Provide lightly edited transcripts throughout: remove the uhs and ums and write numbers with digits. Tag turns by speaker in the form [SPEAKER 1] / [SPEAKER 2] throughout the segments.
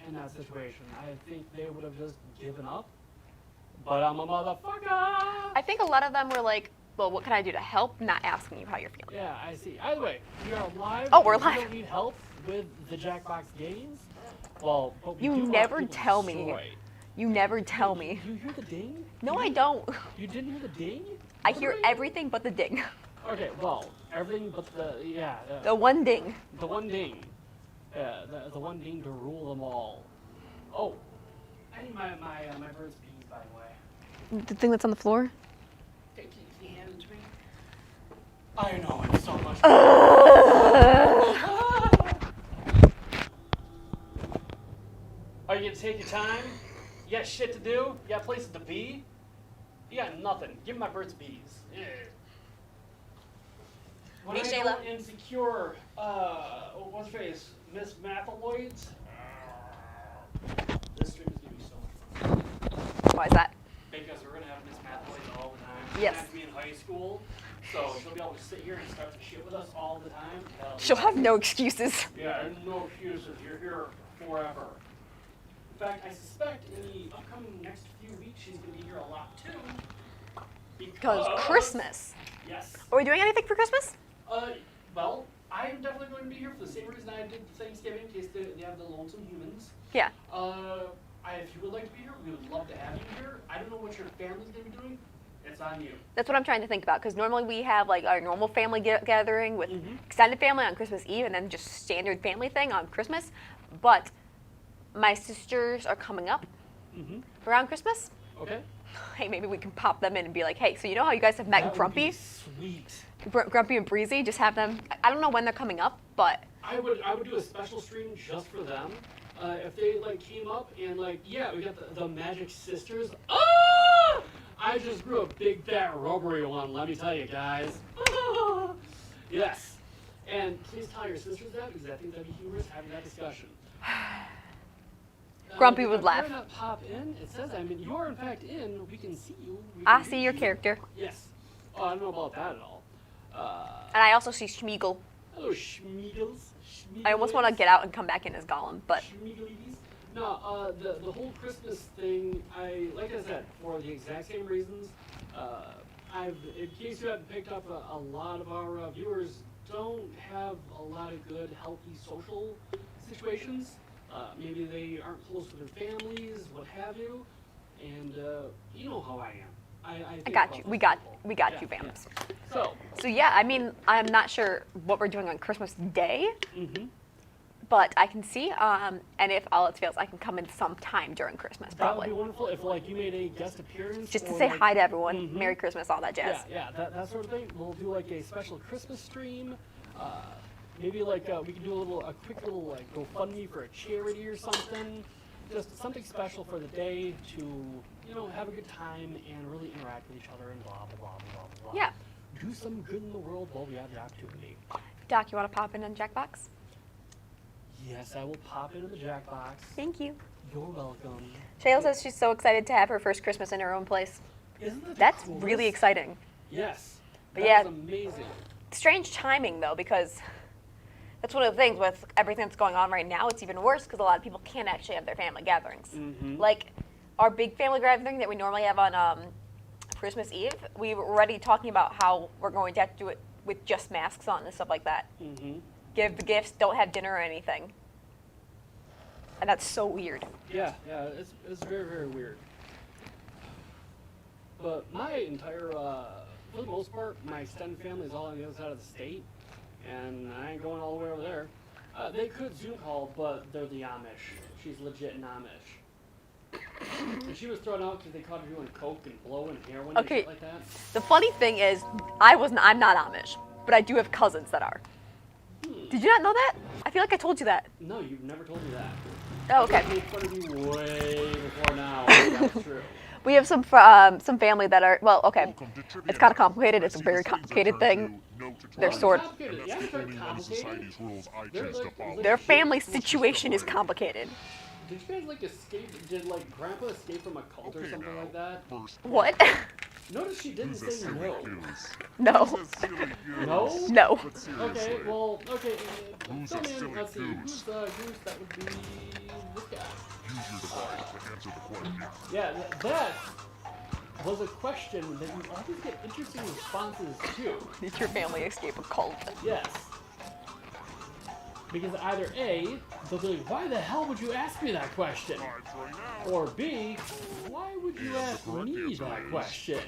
[SPEAKER 1] in that situation. I think they would have just given up. But I'm a motherfucker!
[SPEAKER 2] I think a lot of them were like, well, what can I do to help? Not asking you how you're feeling.
[SPEAKER 1] Yeah, I see. Either way, we are live.
[SPEAKER 2] Oh, we're
[SPEAKER 1] We
[SPEAKER 2] live.
[SPEAKER 1] don't need help with the Jackbox games. Well, but we
[SPEAKER 2] You
[SPEAKER 1] do want
[SPEAKER 2] never
[SPEAKER 1] people
[SPEAKER 2] tell me.
[SPEAKER 1] destroyed.
[SPEAKER 2] You never tell me.
[SPEAKER 1] You hear the ding?
[SPEAKER 2] No, I don't.
[SPEAKER 1] You didn't hear the ding?
[SPEAKER 2] I hear everything but the ding.
[SPEAKER 1] Okay, well, everything but
[SPEAKER 2] The one ding.
[SPEAKER 1] the one ding. Yeah, the one ding to rule them all. Oh, I need my bird's bees, by the way.
[SPEAKER 2] The thing that's on the floor?
[SPEAKER 1] Can you hand it to me? I know, it's so much. Are you gonna take your time? You got shit to do? You got places to be? You got nothing. Give me my bird's bees. Yeah. When
[SPEAKER 2] Hey,
[SPEAKER 1] I
[SPEAKER 2] Shayla.
[SPEAKER 1] go insecure, what's her face? Miss Mathaloids? This stream is gonna be so much fun.
[SPEAKER 2] Why is that?
[SPEAKER 1] Because we're gonna have Miss Mathaloids all the time.
[SPEAKER 2] Yes.
[SPEAKER 1] She's gonna be in high school, so she'll be able to sit here and start to shit with us all the time.
[SPEAKER 2] She'll have no excuses.
[SPEAKER 1] Yeah, there's no excuses. You're here forever. In fact, I suspect in the upcoming next few weeks she's gonna be here a lot too.
[SPEAKER 2] Because Christmas.
[SPEAKER 1] Yes.
[SPEAKER 2] Are we doing anything for Christmas?
[SPEAKER 1] Well, I'm definitely going to be here for the same reason I did Thanksgiving, in case they have the lonesome humans.
[SPEAKER 2] Yeah.
[SPEAKER 1] If you would like to be here, we would love to have you here. I don't know what your family's going to be doing. It's on you.
[SPEAKER 2] That's what I'm trying to think about, because normally we have like our normal family gathering with extended family on Christmas Eve, and then just standard family thing on Christmas. But my sisters are coming up around Christmas.
[SPEAKER 1] Okay.
[SPEAKER 2] Hey, maybe we can pop them in and be like, hey, so you know how you guys have met
[SPEAKER 1] That would
[SPEAKER 2] Grumpy?
[SPEAKER 1] be sweet.
[SPEAKER 2] Grumpy and Breezy, just have them. I don't know when they're coming up, but
[SPEAKER 1] I would do a special stream just for them. If they like came up and like, yeah, we got the Magic Sisters. Ah! I just grew a big fat rubbery one, let me tell you guys. Ah! Yes. And please tell your sisters that, because I think that'd be humorous having that discussion.
[SPEAKER 2] Grumpy
[SPEAKER 1] If
[SPEAKER 2] would
[SPEAKER 1] I
[SPEAKER 2] laugh.
[SPEAKER 1] try not pop in, it says you are in fact in. We can see you.
[SPEAKER 2] I see your character.
[SPEAKER 1] Yes. Oh, I don't know about that at all.
[SPEAKER 2] And I also see Schmeagol.
[SPEAKER 1] Hello, Schmeagles.
[SPEAKER 2] I almost want to get out and come back in as Gollum, but
[SPEAKER 1] Schmeagles. No, the whole Christmas thing, like I said, for the exact same reasons, in case you haven't picked up, a lot of our viewers don't have a lot of good, healthy social situations. Maybe they aren't close to their families, what have you, and you know how I am. I think
[SPEAKER 2] got
[SPEAKER 1] about
[SPEAKER 2] you.
[SPEAKER 1] those
[SPEAKER 2] We got
[SPEAKER 1] people.
[SPEAKER 2] you, fams.
[SPEAKER 1] So,
[SPEAKER 2] So yeah, I mean, I'm not sure what we're doing on Christmas Day, but I can see, and if all else fails, I can come in sometime during Christmas,
[SPEAKER 1] that would
[SPEAKER 2] probably.
[SPEAKER 1] be wonderful if like you made a guest appearance.
[SPEAKER 2] Just to
[SPEAKER 1] or,
[SPEAKER 2] say
[SPEAKER 1] like,
[SPEAKER 2] hi to everyone, Merry Christmas, all that jazz.
[SPEAKER 1] Yeah, that sort of thing. We'll do like a special Christmas stream. Maybe like we can do a quick little like GoFundMe for a charity or something. Just something special for the day to have a good time and really interact with each other and blah blah blah blah blah.
[SPEAKER 2] Yeah.
[SPEAKER 1] Do some good in the world while we have the opportunity.
[SPEAKER 2] Doc, you want to pop in on Jackbox?
[SPEAKER 1] Yes, I will pop into the Jackbox.
[SPEAKER 2] Thank you.
[SPEAKER 1] You're welcome.
[SPEAKER 2] Shayla says she's so excited to have her first Christmas in her own place.
[SPEAKER 1] Isn't that
[SPEAKER 2] That's
[SPEAKER 1] the
[SPEAKER 2] really
[SPEAKER 1] coolest?
[SPEAKER 2] exciting.
[SPEAKER 1] Yes.
[SPEAKER 2] But
[SPEAKER 1] That
[SPEAKER 2] yeah.
[SPEAKER 1] is amazing.
[SPEAKER 2] Strange timing, though, because that's one of the things with everything that's going on right now. It's even worse because a lot of people can't actually have their family gatherings. Like our big family gathering that we normally have on Christmas Eve, we were already talking about how we're going to have to do it with just masks on and stuff like that. Give the gifts, don't have dinner or anything. And that's so weird.
[SPEAKER 1] Yeah, it's very, very weird. But my entire, for the most part, my extended family is all on the other side of the state, and I ain't going all the way over there. They could Zoom call, but they're the Amish. She's legit an Amish. And she was thrown out because they caught her doing coke and blowing heroin and shit like that.
[SPEAKER 2] The funny thing is, I'm not Amish, but I do have cousins that are. Did you not know that? I feel like I told you that.
[SPEAKER 1] No, you've never told me that.
[SPEAKER 2] Oh, okay.
[SPEAKER 1] I made fun of you way before now. That's true.
[SPEAKER 2] We have some family that are, well, okay, it's kind of complicated. It's a very complicated thing. They're sort of,
[SPEAKER 1] Yeah, it's very complicated.
[SPEAKER 2] their family situation is complicated.
[SPEAKER 1] Did you guys like escape? Did like Grandpa escape from a cult or something like that?
[SPEAKER 2] What?
[SPEAKER 1] Notice she didn't say no.
[SPEAKER 2] No.
[SPEAKER 1] No?
[SPEAKER 2] No.
[SPEAKER 1] Okay, well, okay. Fill me in. Let's see. Who's the goose? That would be this guy. Yeah, that was a question that you always get interesting responses to.
[SPEAKER 2] Did your family escape a cult?
[SPEAKER 1] Yes. Because either A, they'll be like, why the hell would you ask me that question? Or B, why would you ask me that question?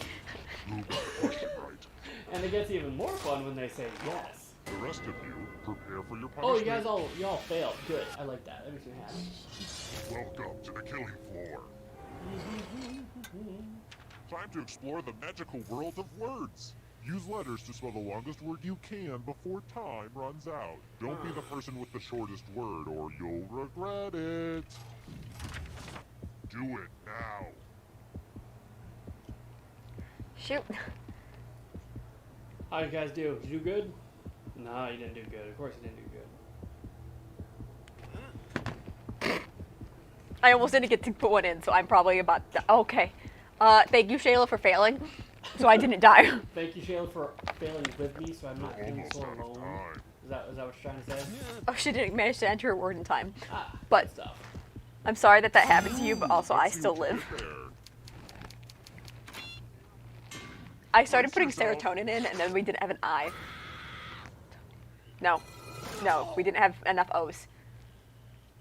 [SPEAKER 1] And it gets even more fun when they say yes.
[SPEAKER 3] The rest of you, prepare for your punishment.
[SPEAKER 1] Oh, you all failed. Good. I like that. That makes me happy.
[SPEAKER 3] Welcome to the killing floor. Time to explore the magical world of words. Use letters to spell the longest word you can before time runs out. Don't be the person with the shortest word or you'll regret it. Do it now.
[SPEAKER 2] Shoot.
[SPEAKER 1] How you guys do? Did you do good? No, you didn't do good. Of course you didn't do good.
[SPEAKER 2] I almost didn't get to put one in, so I'm probably about to, okay. Thank you, Shayla, for failing, so I didn't die.
[SPEAKER 1] Thank you, Shayla, for failing with me, so I'm not feeling
[SPEAKER 3] Almost
[SPEAKER 1] so
[SPEAKER 3] out of
[SPEAKER 1] alone.
[SPEAKER 3] time.
[SPEAKER 1] Is that what you're trying to say?
[SPEAKER 2] Oh, she didn't manage to enter a word in time.
[SPEAKER 1] Ah,
[SPEAKER 2] But-
[SPEAKER 1] good stuff.
[SPEAKER 2] I'm sorry that happened to you, but also I
[SPEAKER 3] Let's see
[SPEAKER 2] still
[SPEAKER 3] what you
[SPEAKER 2] live.
[SPEAKER 3] did there.
[SPEAKER 2] I started putting
[SPEAKER 3] Brace yourself.
[SPEAKER 2] serotonin in, and then we didn't have an I. No, we didn't have enough O's.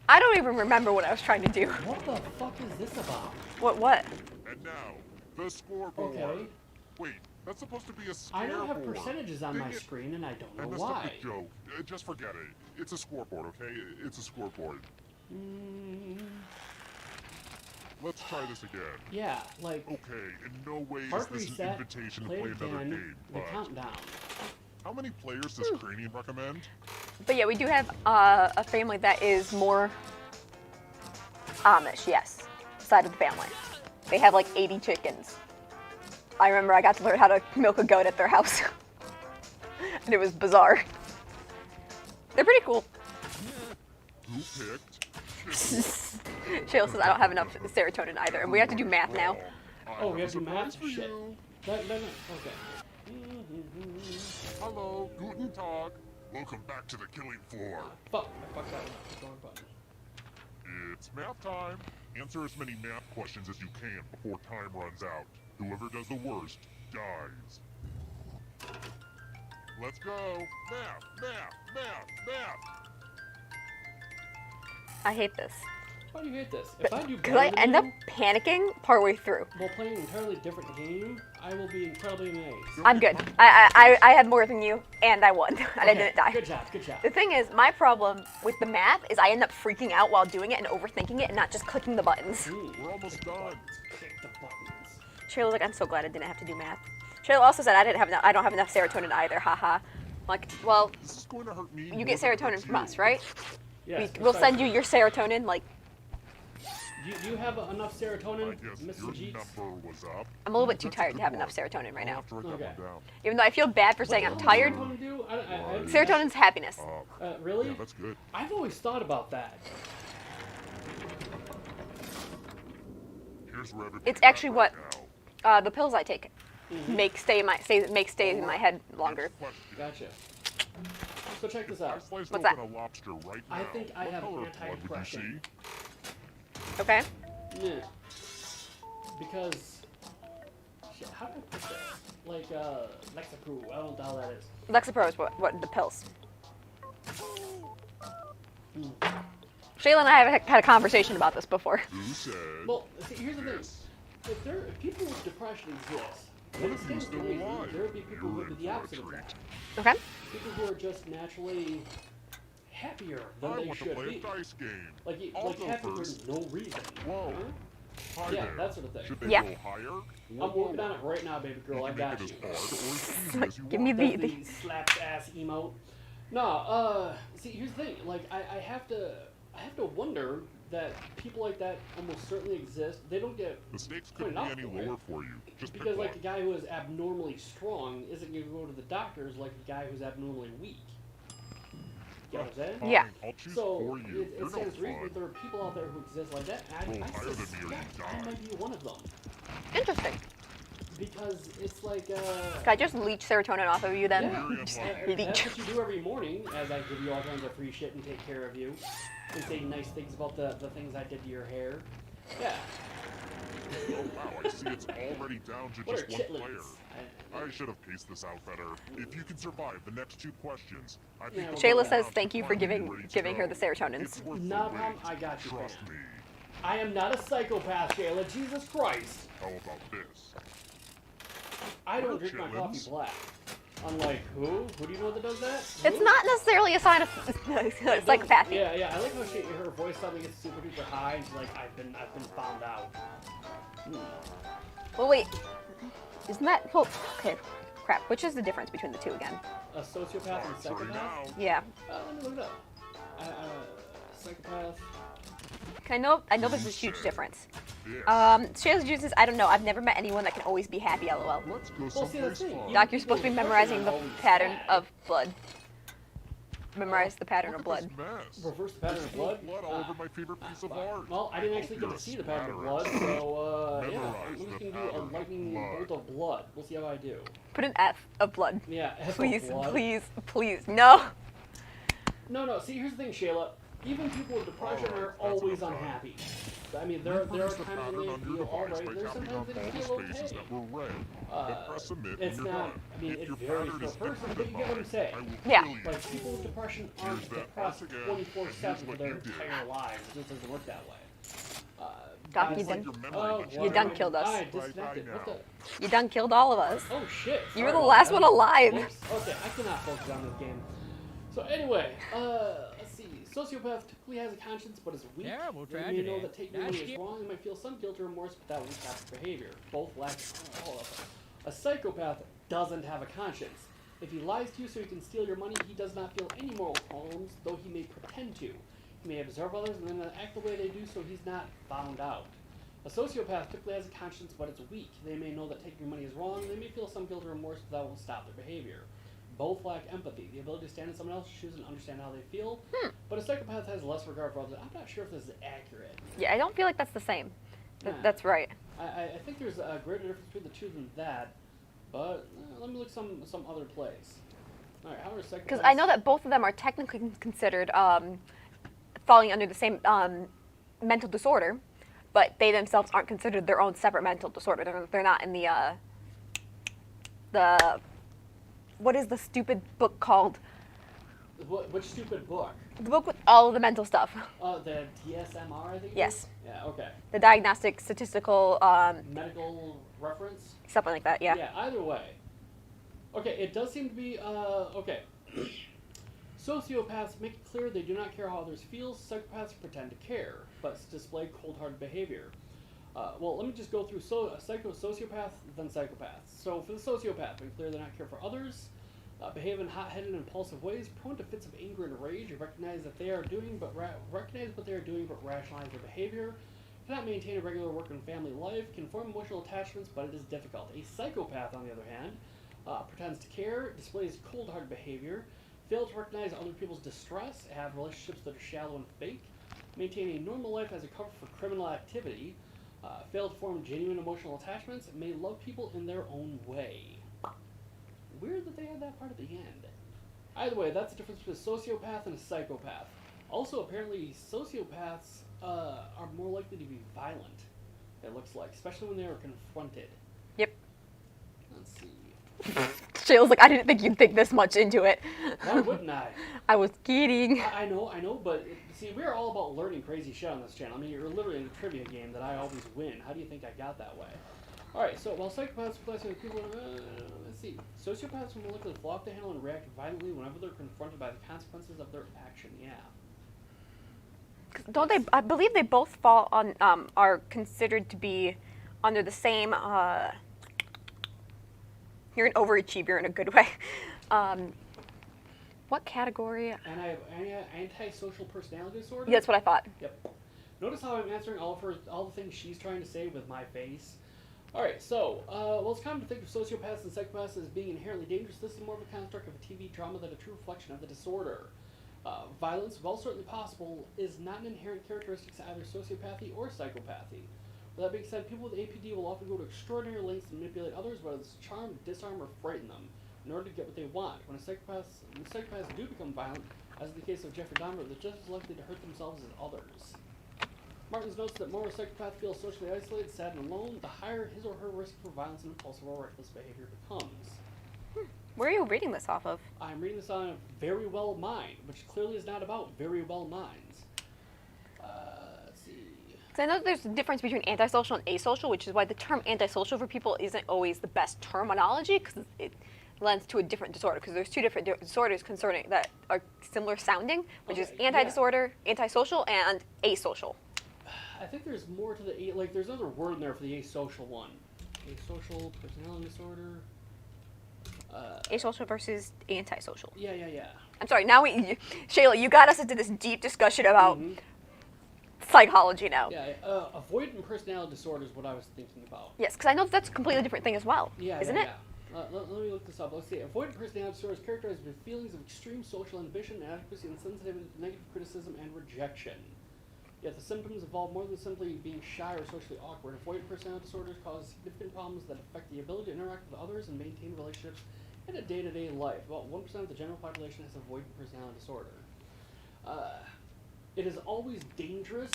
[SPEAKER 2] I don't even remember what I was trying to do.
[SPEAKER 1] What the fuck is this about?
[SPEAKER 2] What?
[SPEAKER 3] And now, the scoreboard.
[SPEAKER 1] Okay.
[SPEAKER 3] Wait, that's supposed to be a scoreboard.
[SPEAKER 1] I don't have percentages on
[SPEAKER 3] Dang
[SPEAKER 1] my
[SPEAKER 3] it.
[SPEAKER 1] screen, and I don't
[SPEAKER 3] I
[SPEAKER 1] know
[SPEAKER 3] messed up
[SPEAKER 1] why.
[SPEAKER 3] the joke. Just forget it. It's a scoreboard, okay? It's a scoreboard. Let's try this again.
[SPEAKER 1] Yeah, like,
[SPEAKER 3] Okay, in no way is
[SPEAKER 1] hard
[SPEAKER 3] this an
[SPEAKER 1] reset,
[SPEAKER 3] invitation to
[SPEAKER 1] play
[SPEAKER 3] play another
[SPEAKER 1] again,
[SPEAKER 3] game,
[SPEAKER 1] the
[SPEAKER 3] but
[SPEAKER 1] countdown.
[SPEAKER 3] how many players does Cranium recommend?
[SPEAKER 2] But yeah, we do have a family that is more Amish, yes, side of the family. They have like 80 chickens. I remember I got to learn how to milk a goat at their house. And it was bizarre. They're pretty cool.
[SPEAKER 3] Who picked?
[SPEAKER 2] Shayla says I don't have enough serotonin either, and we have to do math now.
[SPEAKER 1] Oh, we
[SPEAKER 3] I
[SPEAKER 1] have to do
[SPEAKER 3] surprise
[SPEAKER 1] math?
[SPEAKER 3] for
[SPEAKER 1] Shit.
[SPEAKER 3] you.
[SPEAKER 1] Okay.
[SPEAKER 3] Hello, Guten Tag. Welcome back to the killing floor.
[SPEAKER 1] Fuck, I fucked that one up. Wrong button.
[SPEAKER 3] It's math time. Answer as many math questions as you can before time runs out. Whoever does the worst dies. Let's go. Math, math, math, math.
[SPEAKER 2] I hate this.
[SPEAKER 1] Why do you hate this? If I do
[SPEAKER 2] Because I
[SPEAKER 1] better
[SPEAKER 2] end
[SPEAKER 1] than
[SPEAKER 2] up
[SPEAKER 1] you,
[SPEAKER 2] panicking partway through.
[SPEAKER 1] while playing an entirely different game, I will be incredibly amazed.
[SPEAKER 2] I'm good. I had more than you, and I won, and I
[SPEAKER 1] Okay,
[SPEAKER 2] didn't die.
[SPEAKER 1] Good job, good job.
[SPEAKER 2] The thing is, my problem with the math is I end up freaking out while doing it and overthinking it and not just clicking the buttons.
[SPEAKER 1] Ooh,
[SPEAKER 3] We're almost done.
[SPEAKER 1] click the buttons.
[SPEAKER 2] Shayla was like, I'm so glad I didn't have to do math. Shayla also said I don't have enough serotonin either, haha. Like, well,
[SPEAKER 3] This is going to hurt me.
[SPEAKER 2] you get
[SPEAKER 3] more than it
[SPEAKER 2] serotonin
[SPEAKER 3] hurts
[SPEAKER 2] from
[SPEAKER 3] you.
[SPEAKER 2] us, right?
[SPEAKER 1] Yes,
[SPEAKER 2] We'll send you your serotonin, like,
[SPEAKER 1] Do you have enough
[SPEAKER 3] I
[SPEAKER 1] serotonin,
[SPEAKER 3] guess
[SPEAKER 1] Mr.
[SPEAKER 3] your
[SPEAKER 1] Jeets?
[SPEAKER 3] number was up.
[SPEAKER 2] I'm a little bit too
[SPEAKER 3] That's a
[SPEAKER 2] tired to
[SPEAKER 3] good
[SPEAKER 2] have
[SPEAKER 3] one.
[SPEAKER 2] enough serotonin right
[SPEAKER 3] I'll
[SPEAKER 2] now.
[SPEAKER 3] have to write
[SPEAKER 1] Okay.
[SPEAKER 3] that one down.
[SPEAKER 2] Even though I feel bad for saying I'm
[SPEAKER 1] What
[SPEAKER 2] tired,
[SPEAKER 1] does serotonin do? I
[SPEAKER 2] serotonin's happiness.
[SPEAKER 1] really?
[SPEAKER 3] Yeah, that's good.
[SPEAKER 1] I've always thought about that.
[SPEAKER 3] Here's where everybody
[SPEAKER 2] It's actually
[SPEAKER 3] right
[SPEAKER 2] what-
[SPEAKER 3] now.
[SPEAKER 2] The pills I take make stay in my head longer.
[SPEAKER 3] Next question.
[SPEAKER 1] Gotcha. So check this
[SPEAKER 3] I
[SPEAKER 1] out.
[SPEAKER 3] sliced
[SPEAKER 2] What's
[SPEAKER 3] open
[SPEAKER 2] that?
[SPEAKER 3] a lobster right now.
[SPEAKER 1] I think I
[SPEAKER 3] What
[SPEAKER 1] have
[SPEAKER 3] color blood would you
[SPEAKER 1] anti-depression.
[SPEAKER 3] see?
[SPEAKER 2] Okay.
[SPEAKER 1] Yeah. Because, shit, how do I put that? Like, Lexapro. I don't know how that is.
[SPEAKER 2] Lexapro is what the pills. Shayla and I have had a conversation about this before.
[SPEAKER 3] Who said?
[SPEAKER 1] Well, see, here's the thing.
[SPEAKER 3] Yes.
[SPEAKER 1] If people with depression exist,
[SPEAKER 3] What
[SPEAKER 1] then
[SPEAKER 3] if
[SPEAKER 1] it
[SPEAKER 3] he was
[SPEAKER 1] stands
[SPEAKER 3] still
[SPEAKER 1] to reason
[SPEAKER 3] alive?
[SPEAKER 1] there would be people who
[SPEAKER 3] You're
[SPEAKER 1] would be
[SPEAKER 3] in
[SPEAKER 1] the
[SPEAKER 3] for a
[SPEAKER 1] opposite of
[SPEAKER 3] treat.
[SPEAKER 1] that.
[SPEAKER 2] Okay.
[SPEAKER 1] People who are just naturally happier than
[SPEAKER 3] I
[SPEAKER 1] they
[SPEAKER 3] want to
[SPEAKER 1] should
[SPEAKER 3] play
[SPEAKER 1] be.
[SPEAKER 3] a dice game.
[SPEAKER 1] Like,
[SPEAKER 3] I'll
[SPEAKER 1] like
[SPEAKER 3] go
[SPEAKER 1] happy
[SPEAKER 3] first.
[SPEAKER 1] for no reason.
[SPEAKER 3] Whoa.
[SPEAKER 1] Huh?
[SPEAKER 3] Hi
[SPEAKER 1] Yeah,
[SPEAKER 3] there.
[SPEAKER 1] that sort of thing.
[SPEAKER 3] Should they
[SPEAKER 2] Yeah.
[SPEAKER 3] go higher?
[SPEAKER 1] I'm working on it right now, baby girl. I
[SPEAKER 3] You can
[SPEAKER 1] got
[SPEAKER 3] make
[SPEAKER 1] you.
[SPEAKER 3] it as hard or as easy as you
[SPEAKER 2] Give me
[SPEAKER 3] want.
[SPEAKER 1] That's the slaps ass emote. No, see, here's the thing. Like, I have to wonder that people like that almost certainly exist. They don't get
[SPEAKER 3] The stakes couldn't
[SPEAKER 1] pointed
[SPEAKER 3] be
[SPEAKER 1] out
[SPEAKER 3] any
[SPEAKER 1] for it.
[SPEAKER 3] lower for you. Just pick
[SPEAKER 1] because
[SPEAKER 3] one.
[SPEAKER 1] like a guy who is abnormally strong isn't going to go to the doctors like a guy who's abnormally weak. You know what I'm saying?
[SPEAKER 3] Fine,
[SPEAKER 2] Yeah.
[SPEAKER 3] I'll choose
[SPEAKER 1] So
[SPEAKER 3] for you.
[SPEAKER 1] it
[SPEAKER 3] You're no
[SPEAKER 1] stands to reason
[SPEAKER 3] fun.
[SPEAKER 1] that there are people out there who exist like that, and
[SPEAKER 3] Roll
[SPEAKER 1] I
[SPEAKER 3] higher than me or you
[SPEAKER 1] suspect I
[SPEAKER 3] die.
[SPEAKER 1] might be one of them
[SPEAKER 2] Interesting.
[SPEAKER 1] because it's like
[SPEAKER 2] Can I just leech serotonin off of you then?
[SPEAKER 1] yeah,
[SPEAKER 3] Very
[SPEAKER 2] Just
[SPEAKER 3] unlucky.
[SPEAKER 1] that's
[SPEAKER 2] leech.
[SPEAKER 1] what you do every morning as I give you all kinds of free shit and take care of you and say nice things about the things I did to your hair. Yeah.
[SPEAKER 3] Oh wow, I see it's already down to
[SPEAKER 1] What are
[SPEAKER 3] just one player.
[SPEAKER 1] chitlins?
[SPEAKER 3] I should have paced this out better. If you can survive the next 2 questions, I think
[SPEAKER 1] Yeah,
[SPEAKER 3] the
[SPEAKER 2] Shayla
[SPEAKER 3] round
[SPEAKER 2] says
[SPEAKER 3] should
[SPEAKER 2] thank you for
[SPEAKER 3] finally be ready to
[SPEAKER 2] giving her
[SPEAKER 3] go.
[SPEAKER 2] the serotonins.
[SPEAKER 3] It's worth
[SPEAKER 1] Not a
[SPEAKER 3] the
[SPEAKER 1] problem.
[SPEAKER 3] wait.
[SPEAKER 1] I got you,
[SPEAKER 3] Trust
[SPEAKER 1] fam.
[SPEAKER 3] me.
[SPEAKER 1] I am not a psychopath, Shayla. Jesus Christ.
[SPEAKER 3] How about this?
[SPEAKER 1] I don't drink my coffee
[SPEAKER 3] Chitlins?
[SPEAKER 1] black. Unlike who? Who do you know that does that?
[SPEAKER 2] It's
[SPEAKER 1] Who?
[SPEAKER 2] not necessarily a sign of psychopathy.
[SPEAKER 1] Yeah, yeah. I like how her voice suddenly gets super duper high. And she's like, I've been found out.
[SPEAKER 2] Well, wait. Isn't that... Well, okay, crap. Which is the difference between the two again?
[SPEAKER 1] A sociopath and
[SPEAKER 3] Sorry
[SPEAKER 1] psychopath?
[SPEAKER 3] now.
[SPEAKER 2] Yeah.
[SPEAKER 1] Let me look it up. Psychopath.
[SPEAKER 2] I know there's a huge difference.
[SPEAKER 3] Yes.
[SPEAKER 2] Shayla's juices, I don't know. I've never met anyone that can always be happy, lol.
[SPEAKER 3] Let's go
[SPEAKER 1] Well, see,
[SPEAKER 3] someplace
[SPEAKER 1] that's the thing.
[SPEAKER 3] fun.
[SPEAKER 2] Doc, you're supposed to be memorizing the pattern of blood. Memorize the pattern
[SPEAKER 3] Look
[SPEAKER 2] of
[SPEAKER 3] at
[SPEAKER 2] blood.
[SPEAKER 3] this mess.
[SPEAKER 1] Reverse the pattern
[SPEAKER 3] There's
[SPEAKER 1] of
[SPEAKER 3] full
[SPEAKER 1] blood?
[SPEAKER 3] blood all over my favorite piece of art.
[SPEAKER 1] Well, I didn't actually get to see the pattern of blood, so yeah,
[SPEAKER 3] Memorize
[SPEAKER 1] I'm just
[SPEAKER 3] the
[SPEAKER 1] gonna do a
[SPEAKER 3] pattern of
[SPEAKER 1] lightning
[SPEAKER 3] blood.
[SPEAKER 1] bolt of blood. We'll see how I do.
[SPEAKER 2] Put an F of blood.
[SPEAKER 1] Yeah, F of
[SPEAKER 2] Please,
[SPEAKER 1] blood.
[SPEAKER 2] please, please. No.
[SPEAKER 1] No. See, here's the thing, Shayla. Even people with depression
[SPEAKER 3] Alright,
[SPEAKER 1] are
[SPEAKER 3] that's
[SPEAKER 1] always
[SPEAKER 3] enough time.
[SPEAKER 1] unhappy. I mean, there are
[SPEAKER 3] Reproduce the
[SPEAKER 1] times
[SPEAKER 3] pattern
[SPEAKER 1] when
[SPEAKER 3] on
[SPEAKER 1] they
[SPEAKER 3] your
[SPEAKER 1] feel
[SPEAKER 3] device
[SPEAKER 1] alright.
[SPEAKER 3] by
[SPEAKER 1] There's
[SPEAKER 3] tapping
[SPEAKER 1] sometimes
[SPEAKER 3] on
[SPEAKER 1] they
[SPEAKER 3] all the
[SPEAKER 1] feel
[SPEAKER 3] spaces
[SPEAKER 1] okay.
[SPEAKER 3] that were red. Then press submit
[SPEAKER 1] It's
[SPEAKER 3] when you're
[SPEAKER 1] not.
[SPEAKER 3] done.
[SPEAKER 1] I mean,
[SPEAKER 3] If
[SPEAKER 1] it
[SPEAKER 3] your
[SPEAKER 1] varies
[SPEAKER 3] pattern
[SPEAKER 1] per
[SPEAKER 3] is
[SPEAKER 1] person,
[SPEAKER 3] different
[SPEAKER 1] but
[SPEAKER 3] than
[SPEAKER 1] you get what I'm
[SPEAKER 3] mine,
[SPEAKER 1] saying.
[SPEAKER 3] I will
[SPEAKER 2] Yeah.
[SPEAKER 3] kill you.
[SPEAKER 1] Like, people with depression
[SPEAKER 3] Here's
[SPEAKER 1] aren't
[SPEAKER 3] that
[SPEAKER 1] depressed
[SPEAKER 3] once again,
[SPEAKER 1] 24/7
[SPEAKER 3] and
[SPEAKER 1] for
[SPEAKER 3] here's
[SPEAKER 1] their
[SPEAKER 3] what you did.
[SPEAKER 1] entire lives. It just doesn't work that way.
[SPEAKER 2] Doc,
[SPEAKER 1] guys
[SPEAKER 2] you
[SPEAKER 1] like
[SPEAKER 2] done-
[SPEAKER 3] Your memory gets
[SPEAKER 2] You done killed us.
[SPEAKER 1] I
[SPEAKER 3] Bye-bye
[SPEAKER 1] disconnected. What
[SPEAKER 3] now.
[SPEAKER 1] the?
[SPEAKER 2] You done killed all of us.
[SPEAKER 1] Oh shit.
[SPEAKER 2] You were
[SPEAKER 1] Sorry
[SPEAKER 2] the
[SPEAKER 1] about
[SPEAKER 2] last
[SPEAKER 1] that.
[SPEAKER 2] one alive.
[SPEAKER 1] Whoops. Okay, I cannot focus on this game. So anyway, let's see. Sociopath typically has a conscience, but is weak.
[SPEAKER 4] Terrible
[SPEAKER 1] They may know
[SPEAKER 4] tragedy.
[SPEAKER 1] that taking
[SPEAKER 4] That's
[SPEAKER 1] money is
[SPEAKER 4] it.
[SPEAKER 1] wrong and might feel some guilt or remorse, but that won't stop their behavior. Both lack. A psychopath doesn't have a conscience. If he lies to you so he can steal your money, he does not feel any moral qualms, though he may pretend to. He may observe others and then act the way they do, so he's not found out. A sociopath typically has a conscience, but it's weak. They may know that taking your money is wrong, and they may feel some guilt or remorse, but that won't stop their behavior. Both lack empathy, the ability to stand in someone else's shoes and understand how they feel. But a psychopath has less regard for others. I'm not sure if this is accurate.
[SPEAKER 2] Yeah, I don't feel like that's the same.
[SPEAKER 1] Yeah.
[SPEAKER 2] That's right.
[SPEAKER 1] I think there's a greater difference between the two than that, but let me look some other place. All right, how are psychopaths?
[SPEAKER 2] Because I know that both of them are technically considered falling under the same mental disorder, but they themselves aren't considered their own separate mental disorder. They're not in the what is the stupid book called?
[SPEAKER 1] Which stupid book?
[SPEAKER 2] The book with all of the mental stuff.
[SPEAKER 1] The DSMR, I think. it
[SPEAKER 2] Yes.
[SPEAKER 1] is? Yeah. Okay.
[SPEAKER 2] The diagnostic statistical
[SPEAKER 1] Medical reference.
[SPEAKER 2] something like that. Yeah.
[SPEAKER 1] Yeah. Either way. Okay. It does seem to be okay. Sociopaths make it clear they do not care how others feel. Psychopaths pretend to care, but display cold-hearted behavior. Well, let me just go through sociopath, then psychopaths. So for the sociopath, make clear they not care for others, behave in hot-headed and impulsive ways, prone to fits of anger and rage, recognize what they are doing, but rationalize their behavior, cannot maintain a regular work and family life, can form emotional attachments, but it is difficult. A psychopath, on the other hand, pretends to care, displays cold-hearted behavior, fails to recognize other people's distress, have relationships that are shallow and fake, maintain a normal life as a cover for criminal activity, fail to form genuine emotional attachments, may love people in their own way. Weird that they had that part at the end. Either way, that's the difference between a sociopath and a psychopath. Also, apparently, sociopaths are more likely to be violent, it looks like, especially when they are confronted.
[SPEAKER 2] Yep.
[SPEAKER 1] Let's see.
[SPEAKER 2] Shayla's like, I didn't think you'd think this much into it.
[SPEAKER 1] Why wouldn't I?
[SPEAKER 2] I was kidding.
[SPEAKER 1] I know, but see, we're all about learning crazy shit on this channel. I mean, you're literally in a trivia game that I always win. How do you think I got that way? Alright, so while psychopaths replace people, let's see. Sociopaths are more likely to flock to handle and react violently whenever they're confronted by the consequences of their action. Yeah.
[SPEAKER 2] Don't they? I believe they both fall on are considered to be under the same. You're an overachiever in a good way. What category?
[SPEAKER 1] Antisocial personality disorder?
[SPEAKER 2] That's what I thought.
[SPEAKER 1] Yep. Notice how I'm answering all the things she's trying to say with my face. Alright, so, well, it's common to think of sociopaths and psychopaths as being inherently dangerous. This is more of a construct of a TV drama than a true reflection of the disorder. Violence, while certainly possible, is not an inherent characteristic of either sociopathy or psychopathy. With that being said, people with APD will often go to extraordinary lengths to manipulate others, whether it's charm, disarm, or frighten them, in order to get what they want. When psychopaths do become violent, as in the case of Jeffrey Dahmer, they're just as likely to hurt themselves as others. Martins notes that more a psychopath feels socially isolated, sad, and alone, the higher his or her risk for violence and impulsive or reckless behavior becomes.
[SPEAKER 2] Where are you reading this off of?
[SPEAKER 1] I'm reading this on Very Well Mind, which clearly is not about very well minds. Let's see.
[SPEAKER 2] Because I know that there's a difference between antisocial and asocial, which is why the term antisocial for people isn't always the best terminology, because it lends to a different disorder. Because there's two different disorders concerning that are similar sounding, which is anti-disorder, antisocial, and asocial.
[SPEAKER 1] I think there's more to the like. There's another word in there for the asocial one. Asocial personality disorder.
[SPEAKER 2] Asocial versus antisocial.
[SPEAKER 1] Yeah.
[SPEAKER 2] I'm sorry. Now Shayla, you got us into this deep discussion about psychology now.
[SPEAKER 1] Yeah. Avoidant personality disorder is what I was thinking about.
[SPEAKER 2] Yes, because I know that's a completely different thing as well.
[SPEAKER 1] Yeah.
[SPEAKER 2] Isn't it?
[SPEAKER 1] Yeah. Let me look this up. Let's see. Avoidant personality disorder is characterized by feelings of extreme social ambition, inadequacy, and sensitivity to negative criticism and rejection. Yet the symptoms involve more than simply being shy or socially awkward. Avoidant personality disorders cause significant problems that affect the ability to interact with others and maintain relationships in a day-to-day life. About 1% of the general population has avoidant personality disorder. It is always dangerous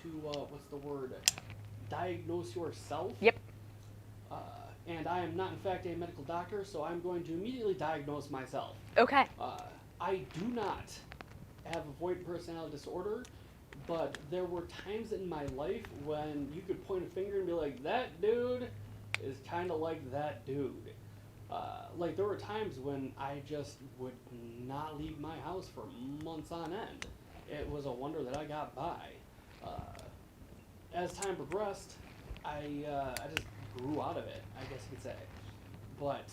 [SPEAKER 1] to, diagnose yourself.
[SPEAKER 2] Yep.
[SPEAKER 1] And I am not, in fact, a medical doctor, so I'm going to immediately diagnose myself.
[SPEAKER 2] Okay.
[SPEAKER 1] I do not have avoidant personality disorder, but there were times in my life when you could point a finger and be like, that dude is kind of like that dude. Like, there were times when I just would not leave my house for months on end. It was a wonder that I got by. As time progressed, I just grew out of it, I guess you could say. But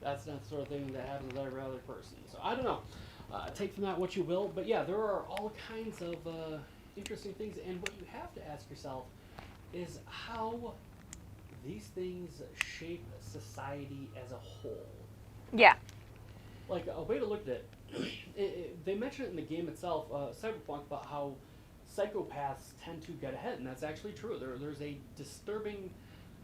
[SPEAKER 1] that's not the sort of thing that happens with every other person. So I don't know. Take from that what you will. But yeah, there are all kinds of interesting things. And what you have to ask yourself is how these things shape society as a whole.
[SPEAKER 2] Yeah.
[SPEAKER 1] Like, a way to look at it, they mention it in the game itself, Cyberpunk, about how psychopaths tend to get ahead, and that's actually true. There's a disturbing...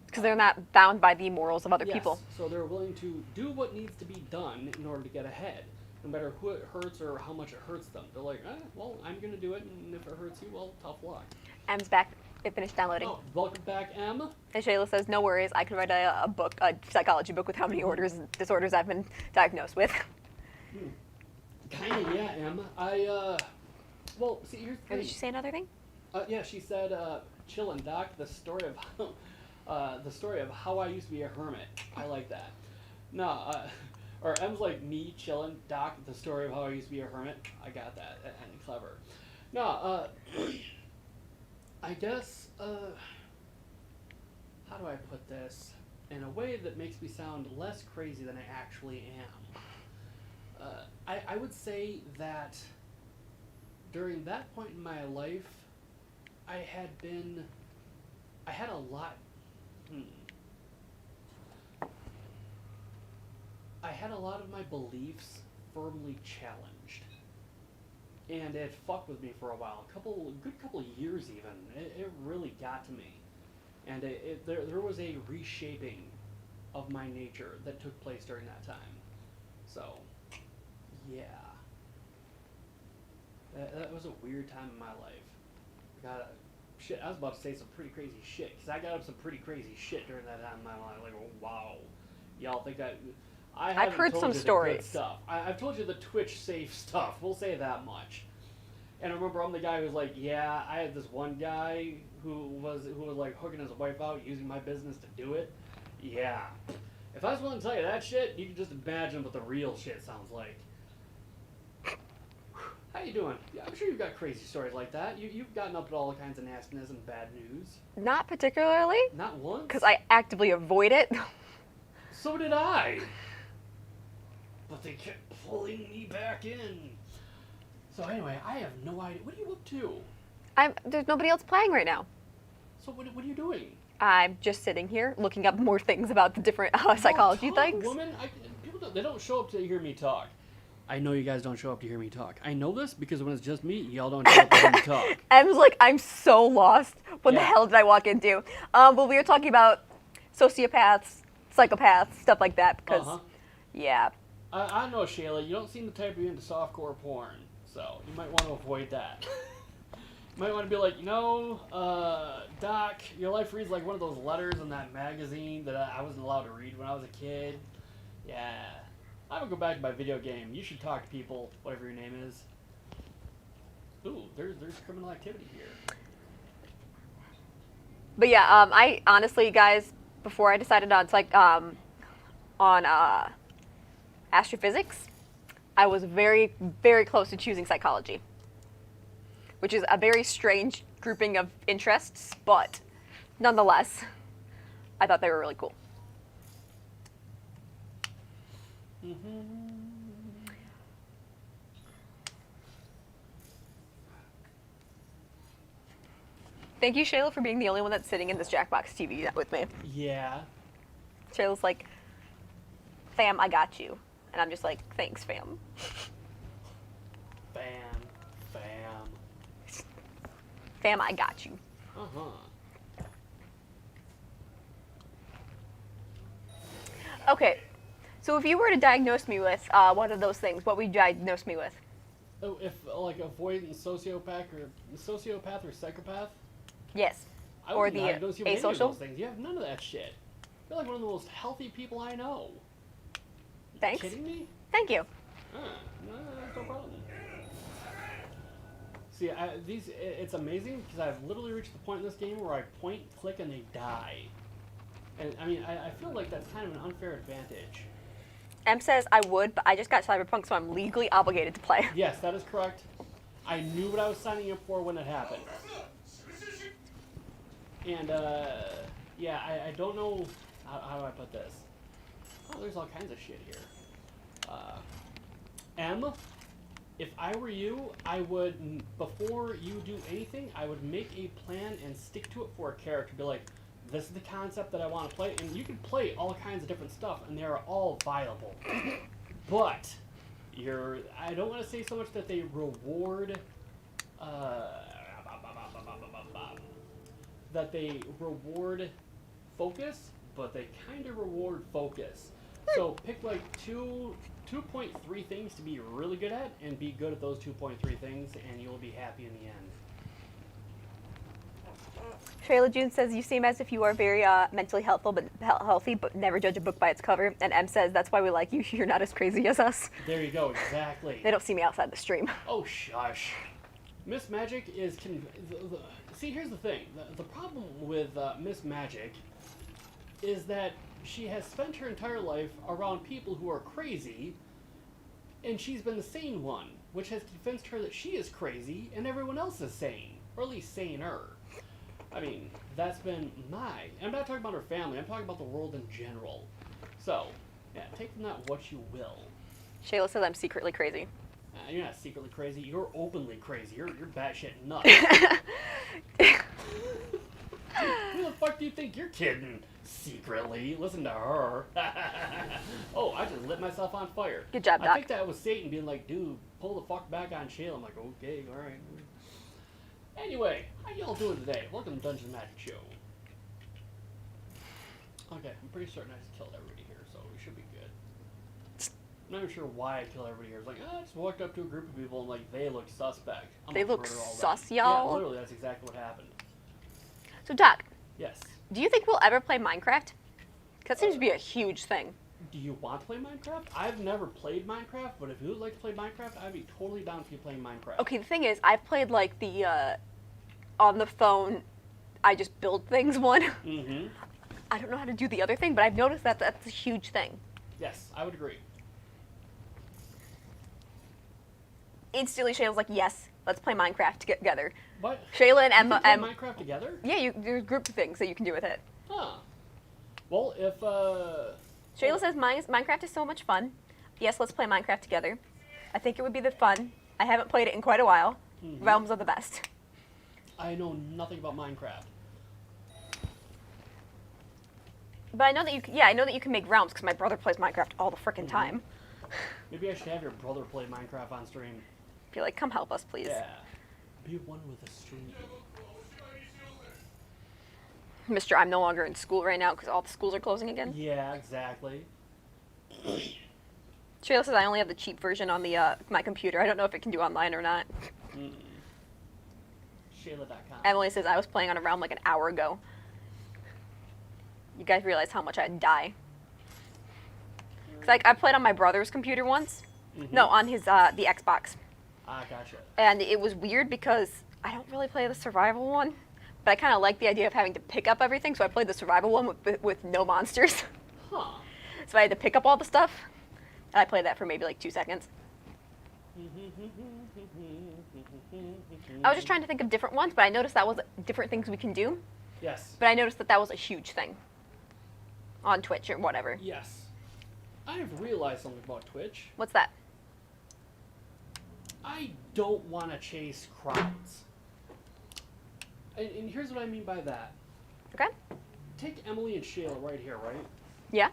[SPEAKER 2] Because they're not bound by the morals of other
[SPEAKER 1] yes,
[SPEAKER 2] people.
[SPEAKER 1] So they're willing to do what needs to be done in order to get ahead, no matter who it hurts or how much it hurts them. They're like, well, I'm going to do it, and if it hurts you, well, tough luck.
[SPEAKER 2] M's back. It finished downloading.
[SPEAKER 1] Oh, welcome back, M.
[SPEAKER 2] And Shayla says, no worries, I can write a book, a psychology book with how many disorders I've been diagnosed with.
[SPEAKER 1] Kinda, yeah, Em. Well, see, here's the thing.
[SPEAKER 2] Did she say another thing?
[SPEAKER 1] Yeah, she said, chill and Doc, the story of how I used to be a hermit. I like that. No, or M's like me, chillin', Doc, the story of how I used to be a hermit. I got that, and clever. No, I guess, how do I put this in a way that makes me sound less crazy than I actually am? I would say that during that point in my life, I had a lot, I had a lot of my beliefs firmly challenged. And it fucked with me for a while, a good couple of years even. It really got to me. And there was a reshaping of my nature that took place during that time. So, yeah. That was a weird time in my life. I was about to say some pretty crazy shit, because I got up some pretty crazy shit during that time in my life. Like, oh, wow. Y'all think I've
[SPEAKER 2] heard some stories.
[SPEAKER 1] Stuff. I've told you the Twitch safe stuff. We'll say that much. And I remember I'm the guy who's like, yeah, I had this one guy who was like hooking his wife out using my business to do it. Yeah. If I was willing to tell you that shit, you can just imagine what the real shit sounds like. How you doing? Yeah, I'm sure you've got crazy stories like that. You've gotten up to all kinds of nastiness and bad news.
[SPEAKER 2] Not particularly.
[SPEAKER 1] Not once?
[SPEAKER 2] Because I actively avoid it.
[SPEAKER 1] So did I. But they kept pulling me back in. So anyway, I have no idea. What are you up to?
[SPEAKER 2] There's nobody else playing right now.
[SPEAKER 1] So what are you doing?
[SPEAKER 2] I'm just sitting here looking up more things about the different psychology things.
[SPEAKER 1] Woman, people they don't show up to hear me talk. I know you guys don't show up to hear me talk. I know this because when it's just me, y'all don't show up to hear me talk.
[SPEAKER 2] Em's like, I'm so lost. What the hell did I walk into? But we were talking about sociopaths, psychopaths, stuff like that. Because, yeah.
[SPEAKER 1] I know, Shayla, you don't seem the type to be into softcore porn, so you might want to avoid that. Might want to be like, Doc, your life reads like one of those letters in that magazine that I wasn't allowed to read when I was a kid. Yeah. I'm gonna go back to my video game. You should talk to people, whatever your name is. Ooh, there's criminal activity here.
[SPEAKER 2] But yeah, I honestly, guys, before I decided on astrophysics, I was very, very close to choosing psychology, which is a very strange grouping of interests, but nonetheless, I thought they were really cool. Thank you, Shayla, for being the only one that's sitting in this Jackbox TV with me.
[SPEAKER 1] Yeah.
[SPEAKER 2] Shayla's like, fam, I got you. And I'm just like, thanks, fam.
[SPEAKER 1] Fam.
[SPEAKER 2] Fam, I got you. Okay, so if you were to diagnose me with one of those things, what would you diagnose me with?
[SPEAKER 1] Oh, if like avoidant sociopath or psychopath?
[SPEAKER 2] Yes.
[SPEAKER 1] I
[SPEAKER 2] Or
[SPEAKER 1] wouldn't
[SPEAKER 2] the
[SPEAKER 1] diagnose you with any of
[SPEAKER 2] asocial?
[SPEAKER 1] those things. You have none of that shit. You're like one of the most healthy people I know.
[SPEAKER 2] Thanks.
[SPEAKER 1] You kidding me?
[SPEAKER 2] Thank you.
[SPEAKER 1] No, that's no problem. See, it's amazing because I've literally reached the point in this game where I point, click, and they die. And I mean, I feel like that's kind of an unfair advantage.
[SPEAKER 2] M says I would, but I just got Cyberpunk, so I'm legally obligated to play.
[SPEAKER 1] Yes, that is correct. I knew what I was signing up for when it happened. And, yeah, I don't know, how do I put this? Oh, there's all kinds of shit here. M, if I were you, I would, before you do anything, I would make a plan and stick to it for a character. Be like, this is the concept that I want to play, and you can play all kinds of different stuff, and they are all viable. But, I don't want to say so much that they reward, focus, but they kind of reward focus. So pick like 2.3 things to be really good at, and be good at those 2.3 things, and you'll be happy in the end.
[SPEAKER 2] Shayla June says you seem as if you are very mentally healthy, but never judge a book by its cover. And M says that's why we like you. You're not as crazy as us.
[SPEAKER 1] There you go, exactly.
[SPEAKER 2] They don't see me outside the stream.
[SPEAKER 1] Oh, shush. Miss Magic is... See, here's the thing. The problem with Miss Magic is that she has spent her entire life around people who are crazy, and she's been the sane one, which has convinced her that she is crazy and everyone else is sane, or at least saner. I mean, that's been I'm not talking about her family, I'm talking about the world in general. So, yeah, take from that what you will.
[SPEAKER 2] Shayla says I'm secretly crazy.
[SPEAKER 1] You're not secretly crazy, you're openly crazy. You're batshit nuts. Who the fuck do you think you're kidding? Secretly? Listen to her. Oh, I just lit myself on fire.
[SPEAKER 2] Good job, Doc.
[SPEAKER 1] I think that was Satan being like, dude, pull the fuck back on Shayla. I'm like, okay, alright. Anyway, how y'all doing today? Welcome to Dungeons & Magic Show. Okay, I'm pretty certain I just killed everybody here, so we should be good. I'm not even sure why I killed everybody here. It's like, I just walked up to a group of people and like, they look suspect.
[SPEAKER 2] They look sus, y'all?
[SPEAKER 1] Yeah, literally, that's exactly what happened.
[SPEAKER 2] So, Doc.
[SPEAKER 1] Yes.
[SPEAKER 2] Do you think we'll ever play Minecraft? Because that seems to be a huge thing.
[SPEAKER 1] Do you want to play Minecraft? I've never played Minecraft, but if you would like to play Minecraft, I'd be totally down for you playing Minecraft.
[SPEAKER 2] Okay, the thing is, I've played like the on the phone, I just build things one.
[SPEAKER 1] Mm-hmm.
[SPEAKER 2] I don't know how to do the other thing, but I've noticed that that's a huge thing.
[SPEAKER 1] Yes, I would agree.
[SPEAKER 2] Instantly, Shayla's like, yes, let's play Minecraft together.
[SPEAKER 1] What?
[SPEAKER 2] Shayla and Emma.
[SPEAKER 1] You can play Minecraft together?
[SPEAKER 2] Yeah, there's group of things that you can do with it.
[SPEAKER 1] Huh. Well, if
[SPEAKER 2] Shayla says Minecraft is so much fun. Yes, let's play Minecraft together. I think it would be the fun. I haven't played it in quite a while.
[SPEAKER 1] Mm-hmm.
[SPEAKER 2] Realms are the best.
[SPEAKER 1] I know nothing about Minecraft.
[SPEAKER 2] But I know that I know that you can make realms because my brother plays Minecraft all the frickin' time.
[SPEAKER 1] Maybe I should have your brother play Minecraft on stream.
[SPEAKER 2] Be like, come help us, please.
[SPEAKER 1] Yeah. Be one with the stream.
[SPEAKER 2] Mr. I'm no longer in school right now because all the schools are closing again.
[SPEAKER 1] Yeah, exactly.
[SPEAKER 2] Shayla says I only have the cheap version on the my computer. I don't know if it can do online or not.
[SPEAKER 1] Shayla.com.
[SPEAKER 2] Emily says, I was playing on a realm like an hour ago. You guys realize how much I'd die. Because I played on my brother's computer once.
[SPEAKER 1] Mm-hmm.
[SPEAKER 2] No, on his the Xbox.
[SPEAKER 1] Ah, gotcha.
[SPEAKER 2] And it was weird because I don't really play the survival one. But I kind of like the idea of having to pick up everything, so I played the survival one with no monsters.
[SPEAKER 1] Huh.
[SPEAKER 2] So I had to pick up all the stuff. And I played that for maybe like 2 seconds. I was just trying to think of different ones, but I noticed that was different things we can do.
[SPEAKER 1] Yes.
[SPEAKER 2] But I noticed that was a huge thing on Twitch or whatever.
[SPEAKER 1] Yes. I've realized something about Twitch.
[SPEAKER 2] What's that?
[SPEAKER 1] I don't want to chase crowds. And here's what I mean by that.
[SPEAKER 2] Okay.
[SPEAKER 1] Take Emily and Shayla right here, right?
[SPEAKER 2] Yeah.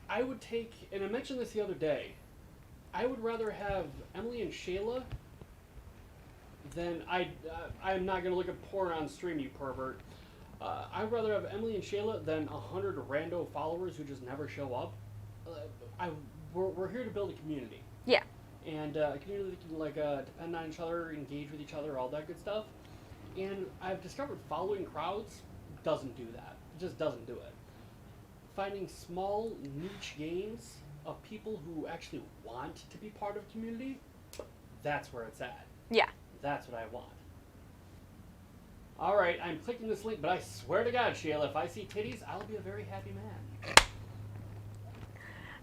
[SPEAKER 1] I would take, and I mentioned this the other day, I would rather have Emily and Shayla than I'm not going to look at porn on stream, you pervert. I'd rather have Emily and Shayla than 100 rando followers who just never show up. We're here to build a community.
[SPEAKER 2] Yeah.
[SPEAKER 1] And a community that can depend on each other, engage with each other, all that good stuff. And I've discovered following crowds doesn't do that. It just doesn't do it. Finding small niche games of people who actually want to be part of a community, that's where it's at.
[SPEAKER 2] Yeah.
[SPEAKER 1] That's what I want. All right, I'm clicking this link, but I swear to God, Shayla, if I see titties, I'll be a very happy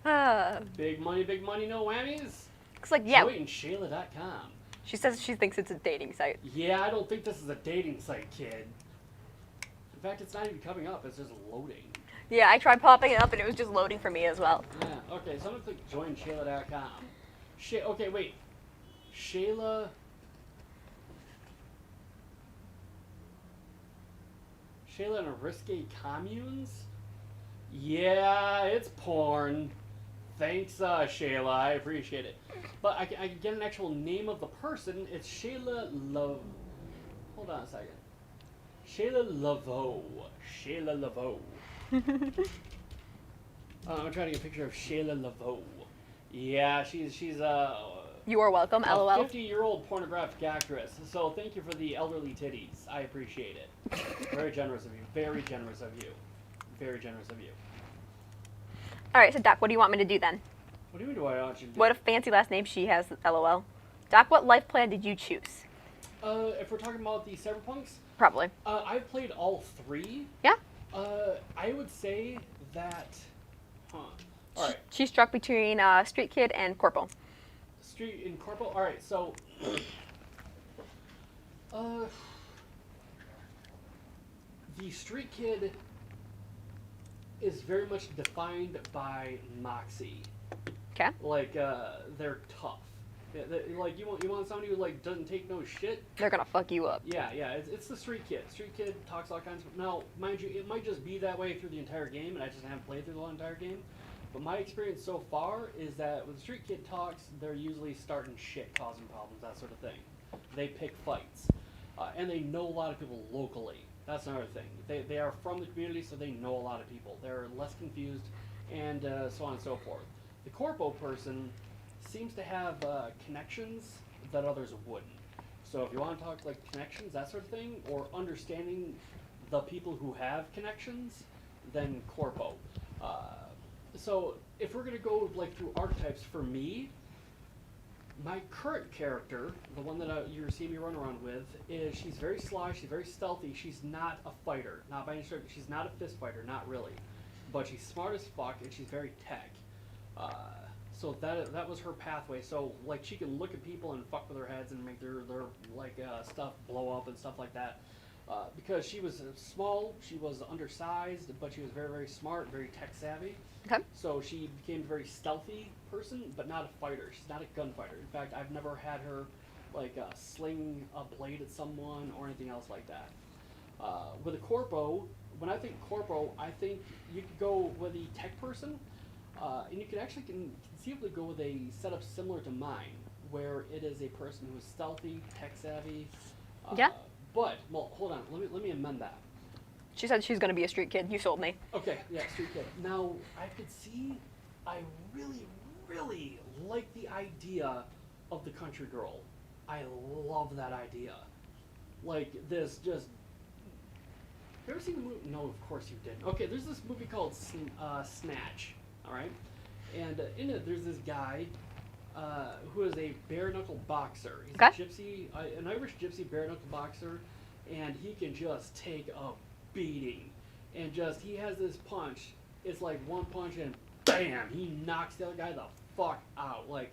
[SPEAKER 1] man. Big money, no whammies.
[SPEAKER 2] Looks like, yeah.
[SPEAKER 1] JoyandShayla.com.
[SPEAKER 2] She says she thinks it's a dating site.
[SPEAKER 1] Yeah, I don't think this is a dating site, kid. In fact, it's not even coming up, it's just loading.
[SPEAKER 2] Yeah, I tried popping it up and it was just loading for me as well.
[SPEAKER 1] Yeah, okay, so I'm gonna click JoinShayla.com. Okay, wait. Shayla and Risque Communes? Yeah, it's porn. Thanks, Shayla. I appreciate it. But I can get an actual name of the person. It's Shayla Love. Hold on a second. Shayla Laveau. Shayla Laveau. I'm trying to get a picture of Shayla Laveau. Yeah, she's
[SPEAKER 2] You are welcome,
[SPEAKER 1] a
[SPEAKER 2] LOL.
[SPEAKER 1] 50-year-old pornographic actress. So thank you for the elderly titties. I appreciate it. Very generous of you. Very generous of you. Very generous of you.
[SPEAKER 2] Alright, so Doc, what do you want me to do then?
[SPEAKER 1] What do you mean do I want you to do?
[SPEAKER 2] What a fancy last name she has, LOL. Doc, what life plan did you choose?
[SPEAKER 1] If we're talking about the Cyberpunks,
[SPEAKER 2] Probably.
[SPEAKER 1] I've played all three.
[SPEAKER 2] Yeah?
[SPEAKER 1] I would say that... Alright.
[SPEAKER 2] She struck between Street Kid and Corporal.
[SPEAKER 1] Street and Corporal? Alright, so... the Street Kid is very much defined by moxie.
[SPEAKER 2] Okay.
[SPEAKER 1] Like, they're tough. Yeah, like, you want somebody who, like, doesn't take no shit?
[SPEAKER 2] They're gonna fuck you up.
[SPEAKER 1] Yeah, it's the Street Kid. Street Kid talks all kinds of... Now, mind you, it might just be that way through the entire game, and I just haven't played through the whole entire game. But my experience so far is that when the Street Kid talks, they're usually starting shit, causing problems, that sort of thing. They pick fights. And they know a lot of people locally. That's another thing. They are from the community, so they know a lot of people. They're less confused, and so on and so forth. The Corpo person seems to have connections that others wouldn't. So if you want to talk like connections, that sort of thing, or understanding the people who have connections, then Corpo. So if we're gonna go like through archetypes, for me, my current character, the one that you're seeing me run around with, is she's very sly, she's very stealthy, she's not a fighter, not by any stretch, she's not a fist fighter, not really, but she's smart as fuck and she's very tech. So that was her pathway. So like she can look at people and fuck with their heads and make their like stuff blow up and stuff like that. Because she was small, she was undersized, but she was very, very smart, very tech savvy.
[SPEAKER 2] Okay.
[SPEAKER 1] So she became a very stealthy person, but not a fighter. She's not a gunfighter. In fact, I've never had her like sling a blade at someone or anything else like that. With a Corpo, when I think Corpo, I think you could go with a tech person, and you could actually conceivably go with a setup similar to mine, where it is a person who is stealthy, tech savvy.
[SPEAKER 2] Yeah.
[SPEAKER 1] But, well, hold on. Let me amend that.
[SPEAKER 2] She said she's gonna be a street kid. You sold me.
[SPEAKER 1] Okay, yeah, Street Kid. Now, I could see, I really, really like the idea of the country girl. I love that idea. like this just. You ever seen the movie? No, of course you didn't. Okay, there's this movie called Snatch. All right, and in it there's this guy who is a bare knuckle boxer. He's
[SPEAKER 2] Okay.
[SPEAKER 1] a gypsy, an Irish gypsy bare knuckle boxer, and he can just take a beating, and just he has this punch. It's like one punch and bam, he knocks the other guy the fuck out. Like,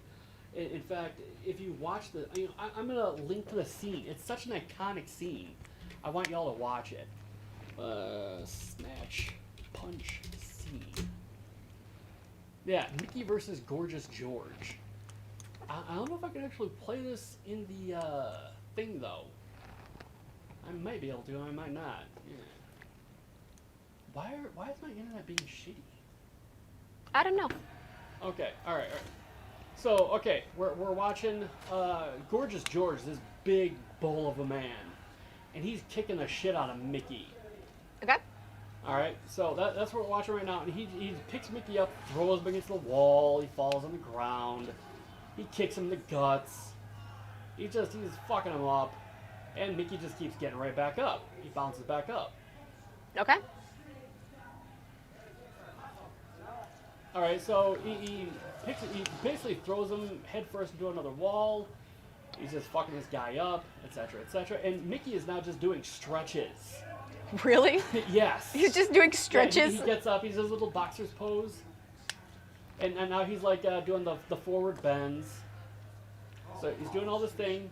[SPEAKER 1] in fact, if you watch the, I'm gonna link to the scene. It's such an iconic scene. I want y'all to watch it. Snatch punch scene. Yeah, Mickey versus Gorgeous George. I don't know if I can actually play this in the thing though. I might be able to. I might not. Yeah. Why is my internet being shitty?
[SPEAKER 2] I don't know.
[SPEAKER 1] Okay, all right. So, okay, we're watching Gorgeous George, this big bull of a man, and he's kicking the shit out of Mickey.
[SPEAKER 2] Okay.
[SPEAKER 1] All right, so that's what we're watching right now, and he picks Mickey up, throws him against the wall, he falls on the ground, he kicks him in the guts, he's fucking him up, and Mickey just keeps getting right back up. He bounces back up.
[SPEAKER 2] Okay.
[SPEAKER 1] All right, so he basically throws him head first into another wall. He's just fucking this guy up, etc., etc. And Mickey is now just doing stretches.
[SPEAKER 2] Really?
[SPEAKER 1] Yes.
[SPEAKER 2] He's just doing
[SPEAKER 1] Yeah,
[SPEAKER 2] stretches.
[SPEAKER 1] he gets up. He's his little boxer's pose, and now he's like doing the forward bends. So he's doing all this thing.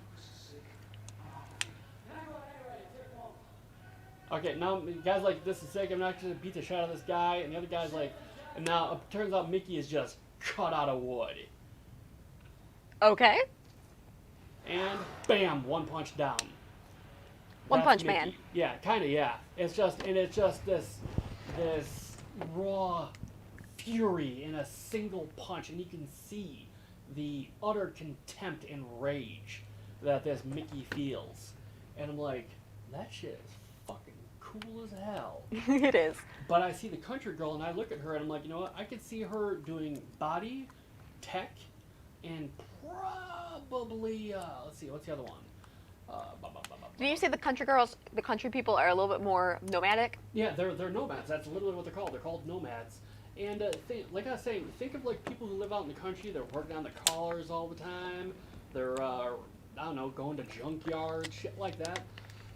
[SPEAKER 1] Okay, now the guy's like, this is sick. I'm not gonna beat the shit out of this guy. And the other guy's like, and now it turns out Mickey is just cut out of wood.
[SPEAKER 2] Okay.
[SPEAKER 1] And bam, one punch down.
[SPEAKER 2] One
[SPEAKER 1] That's
[SPEAKER 2] Punch
[SPEAKER 1] Mickey.
[SPEAKER 2] Man.
[SPEAKER 1] Yeah, kind of, yeah. It's just this raw fury in a single punch, and you can see the utter contempt and rage that this Mickey feels. And I'm like, that shit is fucking cool as hell.
[SPEAKER 2] It is.
[SPEAKER 1] But I see the country girl, and I look at her, and I'm like, you know what? I could see her doing body, tech, and probably, let's see, what's the other one?
[SPEAKER 2] Did you say the country people are a little bit more nomadic?
[SPEAKER 1] Yeah, they're nomads. That's literally what they're called. They're called nomads. And like I was saying, think of like people who live out in the country. They're working on the cars all the time. They're I don't know, going to junkyard, shit like that.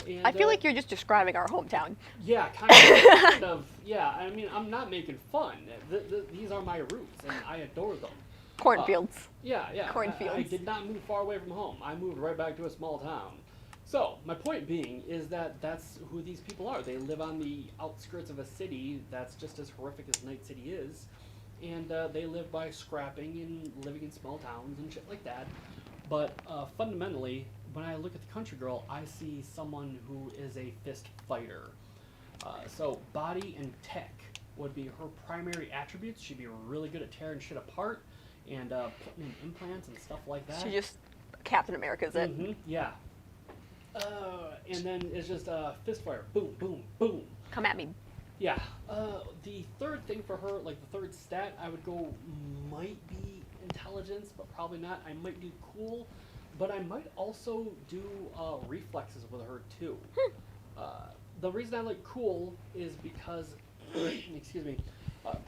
[SPEAKER 1] And,
[SPEAKER 2] I feel like you're just describing our hometown.
[SPEAKER 1] yeah, kind of. Yeah, I mean, I'm not making fun. These are my roots, and I adore them.
[SPEAKER 2] Cornfields.
[SPEAKER 1] Yeah.
[SPEAKER 2] Cornfields.
[SPEAKER 1] I did not move far away from home. I moved right back to a small town. So, my point being is that that's who these people are. They live on the outskirts of a city that's just as horrific as Night City is. And they live by scrapping and living in small towns and shit like that. But fundamentally, when I look at the country girl, I see someone who is a fist fighter. So, body and tech would be her primary attributes. She'd be really good at tearing shit apart and putting in implants and stuff like that.
[SPEAKER 2] She just Captain America's it.
[SPEAKER 1] Mm-hmm, yeah. And then it's just fist fire. Boom, boom, boom.
[SPEAKER 2] Come at me.
[SPEAKER 1] Yeah. The third thing for her, like the third stat, I would go might be intelligence, but probably not. I might do cool, but I might also do reflexes with her too. The reason I like cool is because, excuse me,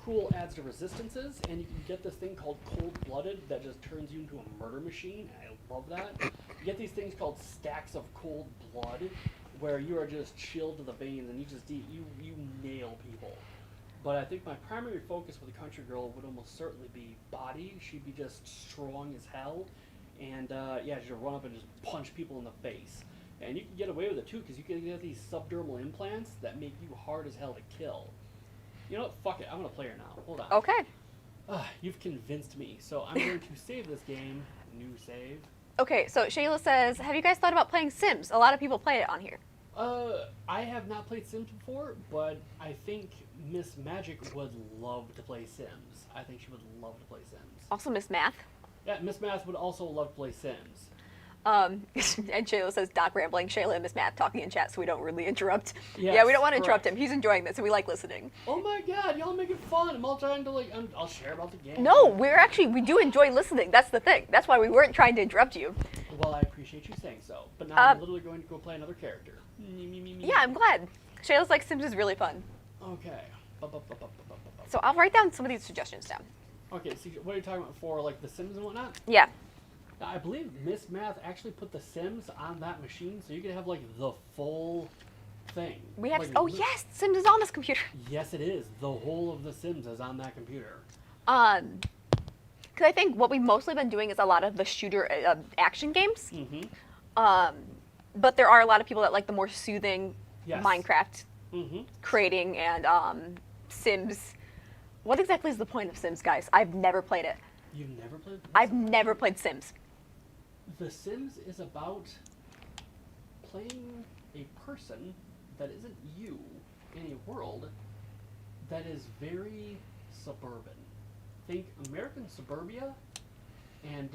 [SPEAKER 1] cool adds to resistances, and you can get this thing called cold-blooded that just turns you into a murder machine. I love that. You get these things called stacks of cold blood, where you are just chilled to the veins, and you nail people. But I think my primary focus with a country girl would almost certainly be body. She'd be just strong as hell, and yeah, she'd run up and just punch people in the face. And you can get away with it too, because you can get these subdermal implants that make you hard as hell to kill. You know what? Fuck it. I'm gonna play her now. Hold on.
[SPEAKER 2] Okay.
[SPEAKER 1] You've convinced me. So I'm going to save this game. New save.
[SPEAKER 2] Okay, so Shayla says, have you guys thought about playing Sims? A lot of people play it on here.
[SPEAKER 1] I have not played Sims before, but I think Miss Magic would love to play Sims. I think she would love to play Sims.
[SPEAKER 2] Also Miss Math.
[SPEAKER 1] Yeah, Miss Math would also love to play Sims.
[SPEAKER 2] And Shayla says, Doc rambling, Shayla and Miss Math talking in chat so we don't really interrupt.
[SPEAKER 1] Yes,
[SPEAKER 2] yeah, we don't want to interrupt
[SPEAKER 1] correct.
[SPEAKER 2] him. He's enjoying this and we like listening.
[SPEAKER 1] Oh my god, y'all make it fun. I'm all trying to I'll share about the game.
[SPEAKER 2] No, we do enjoy listening. That's the thing. That's why we weren't trying to interrupt you.
[SPEAKER 1] Well, I appreciate you saying so. But now I'm literally going to go play another character.
[SPEAKER 2] Yeah, I'm glad. Shayla's like, Sims is really fun.
[SPEAKER 1] Okay.
[SPEAKER 2] So I'll write down some of these suggestions down.
[SPEAKER 1] Okay, so what are you talking about for, like, The Sims and whatnot?
[SPEAKER 2] Yeah.
[SPEAKER 1] Now, I believe Miss Math actually put The Sims on that machine, so you could have, like, the full thing.
[SPEAKER 2] We have,
[SPEAKER 1] like,
[SPEAKER 2] yes, Sims is on this computer.
[SPEAKER 1] Yes, it is. The whole of The Sims is on that computer.
[SPEAKER 2] Because I think what we've mostly been doing is a lot of the shooter action games.
[SPEAKER 1] Mm-hmm.
[SPEAKER 2] But there are a lot of people that like the more soothing
[SPEAKER 1] Yes.
[SPEAKER 2] Minecraft
[SPEAKER 1] Mm-hmm.
[SPEAKER 2] creating and Sims. What exactly is the point of Sims, guys? I've never played it.
[SPEAKER 1] You've never played this?
[SPEAKER 2] I've never played Sims.
[SPEAKER 1] The Sims is about playing a person that isn't you in a world that is very suburban. Think American suburbia, and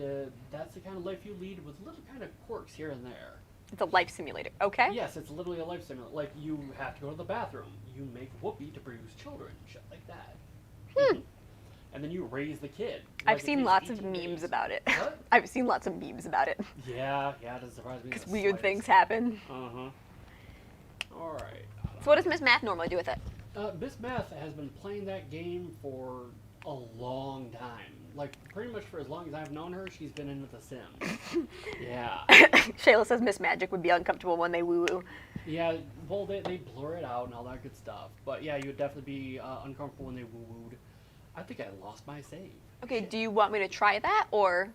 [SPEAKER 1] that's the kind of life you lead with little kind of quirks here and there.
[SPEAKER 2] It's a life simulator. Okay.
[SPEAKER 1] Yes, it's literally a life simulator. Like, you have to go to the bathroom. You make whoopee to produce children. Shit like that. And then you raise the kid.
[SPEAKER 2] I've
[SPEAKER 1] Like, it
[SPEAKER 2] seen
[SPEAKER 1] takes
[SPEAKER 2] lots of
[SPEAKER 1] 18
[SPEAKER 2] memes
[SPEAKER 1] days.
[SPEAKER 2] about it.
[SPEAKER 1] What?
[SPEAKER 2] I've seen lots of memes about it.
[SPEAKER 1] Yeah, it doesn't surprise me.
[SPEAKER 2] Because
[SPEAKER 1] in the
[SPEAKER 2] weird
[SPEAKER 1] slightest.
[SPEAKER 2] things happen.
[SPEAKER 1] Uh-huh. Alright.
[SPEAKER 2] So what does Miss Math normally do with it?
[SPEAKER 1] Miss Math has been playing that game for a long time. Like, pretty much for as long as I've known her, she's been in with The Sims. Yeah.
[SPEAKER 2] Shayla says Miss Magic would be uncomfortable when they woo-woo.
[SPEAKER 1] Yeah, well, they blur it out and all that good stuff. But yeah, you would definitely be uncomfortable when they woo-wooed. I think I lost my save.
[SPEAKER 2] Okay, do you want me to try that, or?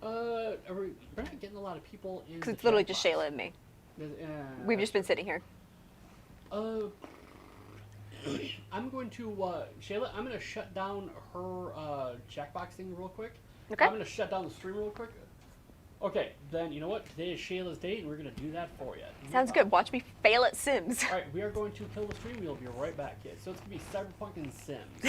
[SPEAKER 1] We're not getting a lot of people in.
[SPEAKER 2] Because it's literally just
[SPEAKER 1] Jackbox.
[SPEAKER 2] Shayla and me.
[SPEAKER 1] There's,
[SPEAKER 2] We've just been sitting here.
[SPEAKER 1] I'm going to, Shayla, I'm going to shut down her Jackbox thing real quick.
[SPEAKER 2] Okay.
[SPEAKER 1] I'm going to shut down the stream real quick. Okay, then you know what? Today is Shayla's day, and we're going to do that for you.
[SPEAKER 2] Sounds good. Watch me fail at Sims.
[SPEAKER 1] All right, we are going to kill the stream. We'll be right back, kids. So it's going to be Cyberpunk and Sims.